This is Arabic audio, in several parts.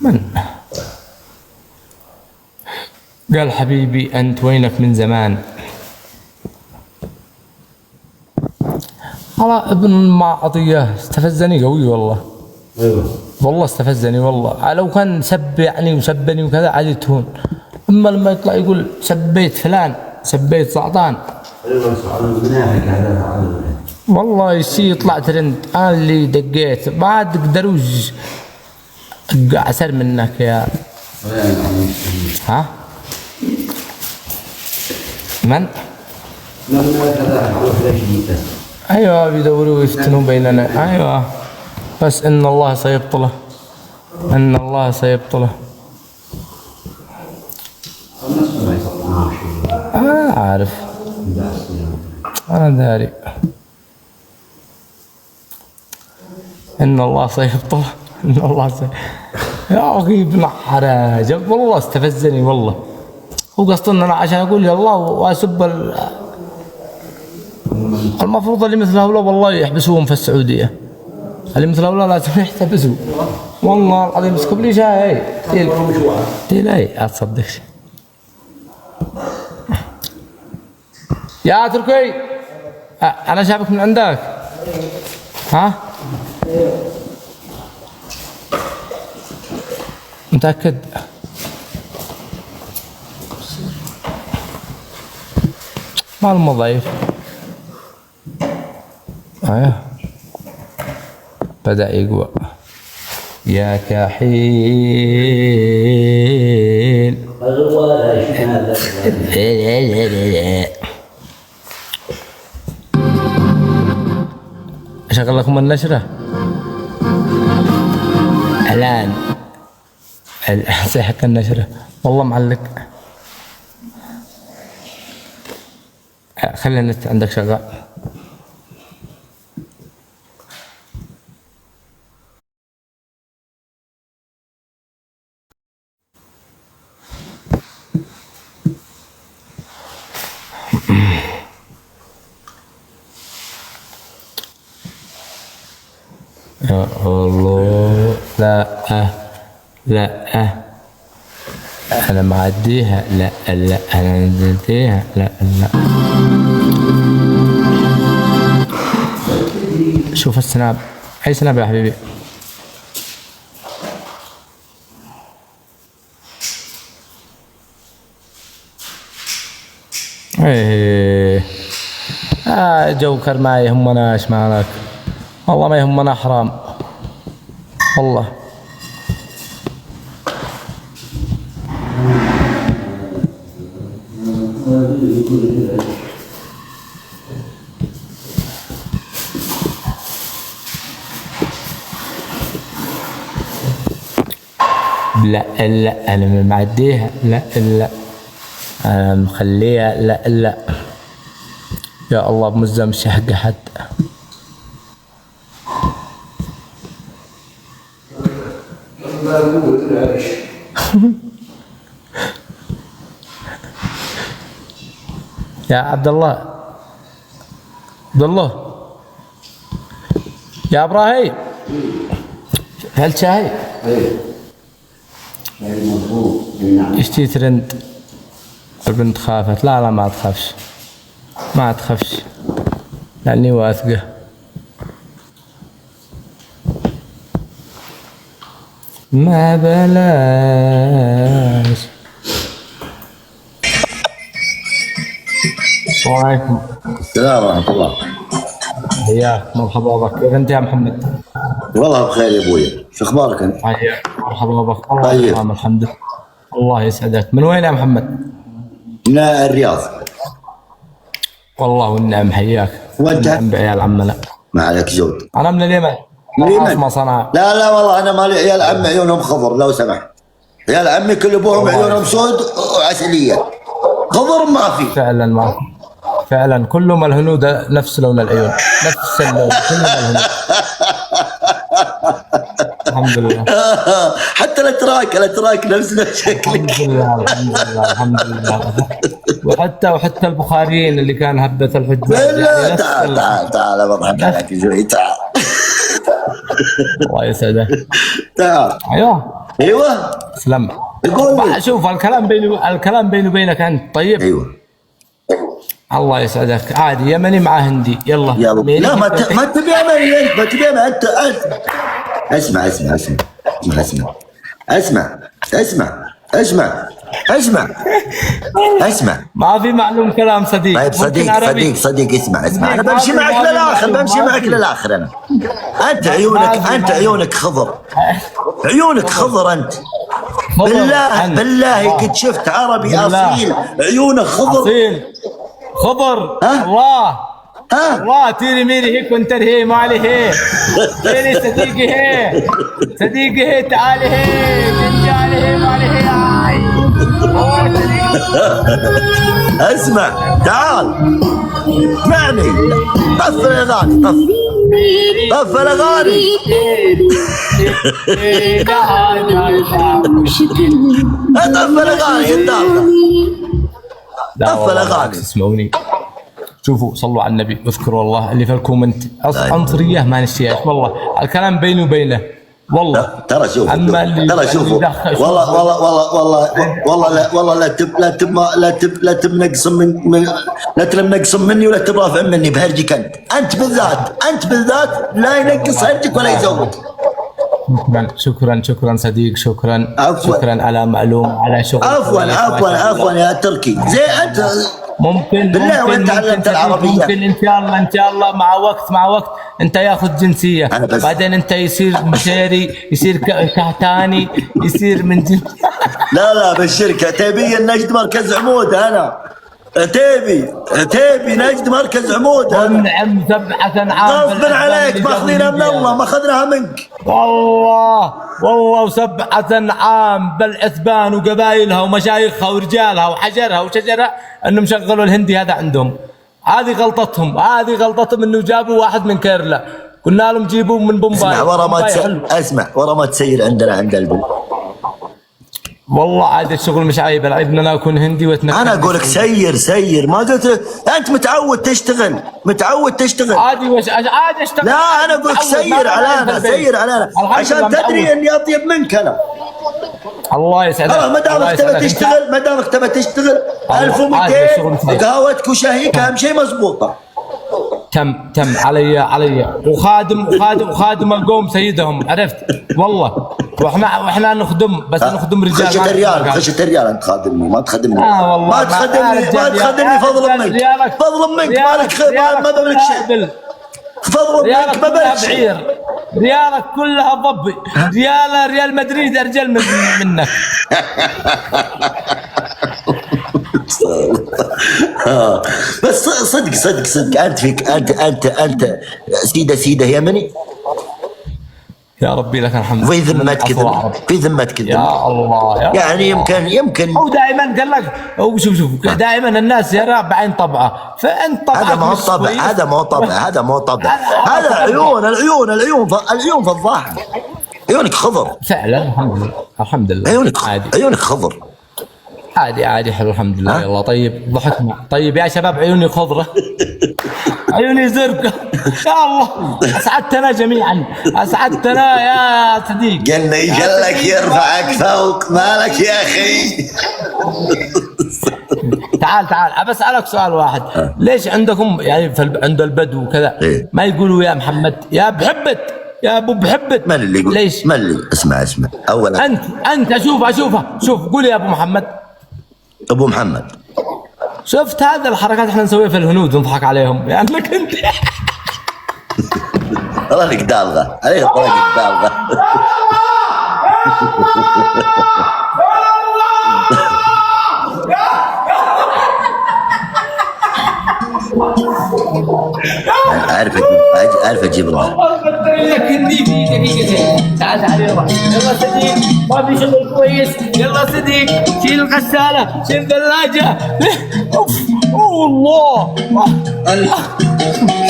من قال حبيبي أنت وينك من زمان؟ والله ابن مع عطية استفزني قوي والله. ايوه والله استفزني والله. لو كان سب يعني وسبني وكذا عادي تهون، اما لما يطلع يقول سبيت فلان سبيت زعطان، ايوه سؤال مناهج هذا. والله يصير يطلع ترند. انا اللي دقيت ما عاد قدروش اعسر منك يا ها من؟ ايوه بيدوروا يفتنوا بيننا. ايوه بس ان الله سيبطله، ان الله سيبطله. انا عارف، انا داري ان الله سيبطله، ان الله يا اخي ابن حراج والله استفزني والله. هو قصدي انا عشان اقول يا الله واسب المفروض اللي مثل هؤلاء والله يحبسوهم في السعوديه، اللي مثل هؤلاء لازم يحتبسوا والله العظيم. اسكب لي شاي تيل اي اتصدقش يا تركي. انا شابك من عندك ها؟ متأكد؟ مع المضيف. ايوه بدأ يقوى. يا كحيل اشغل لكم النشرة اعلان سيحك النشرة والله معلق. خلي النت عندك شغال. يا الله لا لا انا معديها. لا لا انا نزلتيها. لا لا شوف السناب. اي سناب يا حبيبي؟ ايه جوكر ما يهمناش مالك والله، ما يهمنا حرام والله. لا لا انا معديها. لا لا انا مخليها. لا لا يا الله بمزة مش حق حد. يا عبد الله، عبد الله يا ابراهيم هل شاي؟ اشتي ترند. البنت خافت. لا لا ما تخافش ما تخافش لاني واثقه. ما بلاش. السلام عليكم. السلام ورحمة الله. حياك مرحبا بك. كيف انت يا محمد؟ والله بخير يا ابويا، شو اخبارك انت؟ حياك مرحبا بك. الله طيب. تمام الحمد لله. الله يسعدك. من وين يا محمد؟ من الرياض. والله والنعم. حياك. وانت؟ والنعم بعيال عمنا. ما عليك جود. انا من اليمن. من اليمن؟ عاصمة صنعاء. لا لا والله انا مالي عيال عمي عيونهم خضر لو سمحت. عيال عمي كل ابوهم عيونهم سود وعسلية، خضر ما في. فعلا ما فعلا كلهم الهنود نفس لون العيون، نفس اللون كلهم الهنود. الحمد لله. حتى الاتراك نفس شكلك. الحمد لله الحمد لله الحمد لله. وحتى البخاريين اللي كان هبة الحجاج لا يعني تعال بضحك عليك شوي. تعال الله يسعدك. تعال. ايوه ايوه اسلم. يقول لي. شوف الكلام بيني وبينك انت طيب. ايوه الله يسعدك. عادي يمني مع هندي. يلا لا ما تبي امل انت، ما تبي امل انت. اسمع اسمع اسمع اسمع اسمع اسمع اسمع اسمع اسمع. ما في معلوم كلام صديق. طيب صديق اسمع انا بمشي معك للاخر، بمشي معك للاخر انا. انت عيونك خضر، عيونك خضر انت. بالله قد شفت عربي اصيل عيونه خضر. اصيل خضر. الله تيري ميري هيك وانت هي مالي هي. تيري صديقي هي تعالي هي جنجالي هي مالي هي. اسمع تعال اسمعني. طف الاغاني، طف الاغاني. طف الاغاني الدارة، طف الاغاني. اسمعوني شوفوا صلوا على النبي اذكروا الله اللي في الكومنت. عنصريه ما نشتيها والله. الكلام بيني وبينه والله. ترى شوفوا والله لا تب نقص مني ولا تب رافع مني بهرجك انت بالذات لا ينقص هرجك ولا يزود. شكرا صديق. شكرا على معلوم على شغل. عفوا يا تركي. زي انت ممكن بالله وين تعلمت العربية؟ ممكن ان شاء الله مع وقت انت ياخذ جنسية، بعدين انت يصير مشاري، يصير كهتاني، يصير من لا بالشركة تبي النجد مركز عمود. انا تبي نجد مركز عمود. نعم 7 عام غصبا عليك ماخذينها من الله، ما اخذناها منك والله 7 عام بالعثبان وقبائلها ومشايخها ورجالها وحجرها وشجرها انهم شغلوا الهندي هذا عندهم. هذه غلطتهم انه جابوا واحد من كيرلا. قلنا لهم جيبوه من بومباي. اسمع ورا ما تسير عندنا عند البل. والله عاد الشغل مش عيب. العيب ان انا اكون هندي واتنكر. انا اقول لك سير ما قلت انت متعود تشتغل. عادي اشتغل. لا انا اقول لك سير على عشان تدري اني اطيب منك انا. الله يسعدك. ما دامك تبى تشتغل 1200 قهوتك وشاهيك اهم شيء مضبوطه. تم علي وخادم القوم سيدهم. عرفت والله. واحنا نخدم بس نخدم رجال. خشة الريال انت خادمني ما تخدمني. والله ما تخدمني فضل منك ما بملك شيء. فضل منك ما بملك شيء. ريالك كلها ضبي. ريال مدريد ارجل منك. بس صدق انت فيك انت سيده يمني. يا ربي لك الحمد. في ذمة كذب يا الله يعني يمكن هو دائما قال لك. شوف دائما الناس يرى بعين طبعه. فانت طبعك هذا مو طبع. هذا العيون فضاحه. عيونك خضر فعلا. الحمد لله عيونك خضر. عادي حلو الحمد لله. يلا طيب ضحكنا. طيب يا شباب عيوني خضرة عيوني زرقاء. يا الله اسعدتنا جميعا. اسعدتنا يا صديق. قلنا يجلك يرفعك فوق مالك يا اخي. تعال ابى اسالك سؤال واحد. ليش عندكم يعني عند البدو وكذا ما يقولوا يا محمد يا بحبت يا ابو بحبت؟ من اللي يقول؟ ليش؟ من اللي اسمع اولا انت شوف قول يا ابو محمد. ابو محمد شفت هذا الحركات احنا نسويها في الهنود ونضحك عليهم لانك انت طلعك دالغه عليك. طلعك دالغه. عارف اجيب روح. لك هندي في دقيقتين. تعال يلا صديق ما في شغل كويس. يلا صديق شيل الغسالة شيل الثلاجة. الله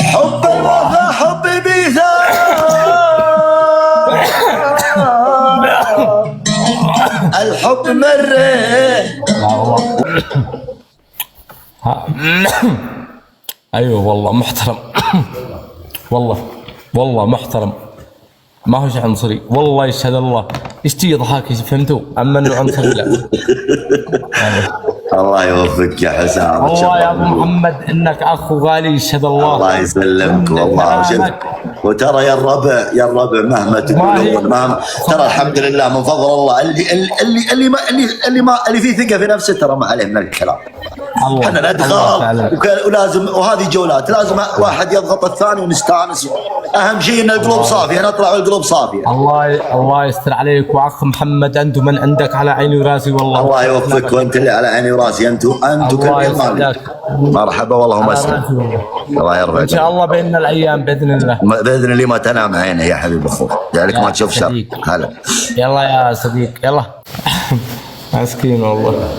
حب الوفا حب بيثا. الحب مرة. ايوه والله محترم. والله محترم. ما هوش عنصري والله يشهد الله. ايش تي ضحك فهمتوا؟ اما انه عنصري لا. الله يوفقك يا حسام. والله يا ابو محمد انك اخو غالي يشهد الله. الله يسلمك والله. وترى يا الربع مهما تقولون مهما، ترى الحمد لله من فضل الله اللي فيه ثقه في نفسه ترى ما عليه من الكلام. احنا ندخل ولازم، وهذه جولات لازم واحد يضغط الثاني ونستانس. اهم شيء ان القلوب صافيه، نطلع والقلوب صافيه. الله يستر عليك. واخ محمد انتم من عندك على عيني وراسي والله. الله يوفقك وانت اللي على عيني وراسي. انتم كل مرحبا والله ومسهلا. الله يرضى ان شاء الله بيننا الايام باذن الله. باذن الله ما تنام عينه يا حبيب اخوك، ذلك ما تشوف شر. هلا يلا يا صديق يلا. مسكين والله.